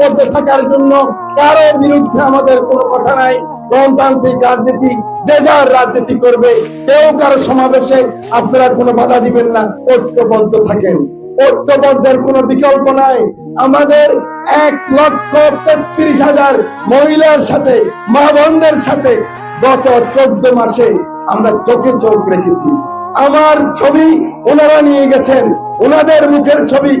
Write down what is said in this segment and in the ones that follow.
ঐক্যবদ্ধ থাকার জন্য কারোর বিরুদ্ধে আমাদের কোনো কথা নাই। গণতান্ত্রিক রাজনীতি, যে যার রাজনীতি করবে, কেউ কারো সমাবেশে আপনারা কোনো বাধা দিবেন না। ঐক্যবদ্ধ থাকেন, ঐক্যবদ্ধের কোনো বিকল্প নাই। আমাদের 1,33,000 মহিলার সাথে, মা বোনদের সাথে গত 14 মাসে আমরা চোখে চোখ রেখেছি। আমার ছবি ওনারা নিয়ে গেছেন, ওনাদের মুখের ছবি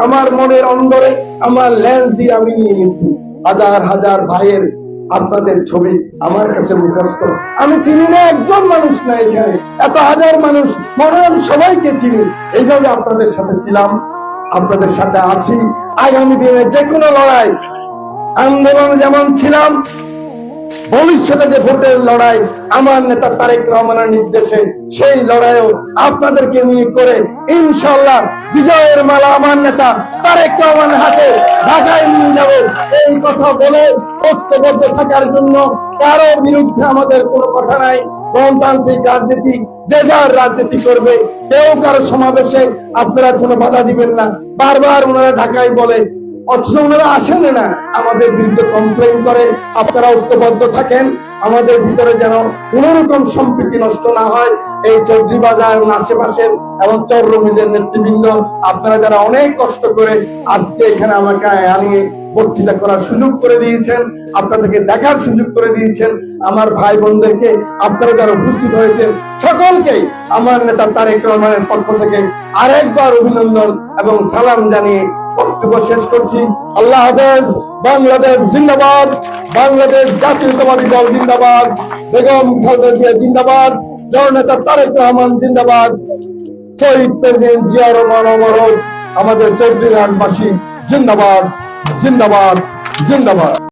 আমার মনের অন্দরে, আমার লেন্স দিয়ে আমি নিয়ে নিয়েছি। হাজার হাজার ভাইয়ের আপনাদের ছবি আমার কাছে মুখস্থ। আমি চিনি না একজন মানুষ না এখানে, এত হাজার মানুষ, মনে আমি সবাইকে চিনি। এইভাবে আপনাদের সাথে ছিলাম, আপনাদের সাথে আছি। আগামী দিনে যে কোনো লড়াই আন্দোলন যেমন ছিলাম, ভবিষ্যতে যে ভোটের লড়াই আমার নেতা তারেক রহমানের নির্দেশে, সেই লড়াইও আপনাদেরকে নিয়ে করে ইনশাআল্লাহ বিজয়ের মালা আমার নেতা তারেক রহমানের হাতে ঢাকায় নিয়ে যাব। এই কথা বলে ঐক্যবদ্ধ থাকার জন্য কারোর বিরুদ্ধে আমাদের কোনো কথা নাই। গণতান্ত্রিক রাজনীতি, যে যার রাজনীতি করবে, কেউ কারো সমাবেশে আপনারা কোনো বাধা দিবেন না। বারবার ওনারা ঢাকায় বলে, অথচ ওনারা আসেন না, আমাদের বিরুদ্ধে কমপ্লেন করে। আপনারা ঐক্যবদ্ধ থাকেন, আমাদের ভিতরে যেন কোন রকম সম্প্রীতি নষ্ট না হয়। এই চৌধুরী বাজার এবং আশেপাশের এবং চররমিজের নেতৃবৃন্দ, আপনারা যারা অনেক কষ্ট করে আজকে এখানে আমাকে আনিয়ে বক্তৃতা করার সুযোগ করে দিয়েছেন, আপনাদেরকে দেখার সুযোগ করে দিয়েছেন, আমার ভাই বোনদেরকে আপনারা যারা উপস্থিত হয়েছেন, সকলকেই আমার নেতা তারেক রহমানের পক্ষ থেকে আরেকবার অভিনন্দন এবং সালাম জানিয়ে বক্তব্য শেষ করছি। আল্লাহ হাফেজ। বাংলাদেশ জিন্দাবাদ, বাংলাদেশ জাতীয়তাবাদী দল জিন্দাবাদ, বেগম খালেদা জিয়া জিন্দাবাদ, জননেতা তারেক রহমান জিন্দাবাদ, শহীদ প্রেসিডেন্ট জিয়া রহমান অমর হোক, আমাদের চৌধুরীহাটবাসী জিন্দাবাদ, জিন্দাবাদ, জিন্দাবাদ।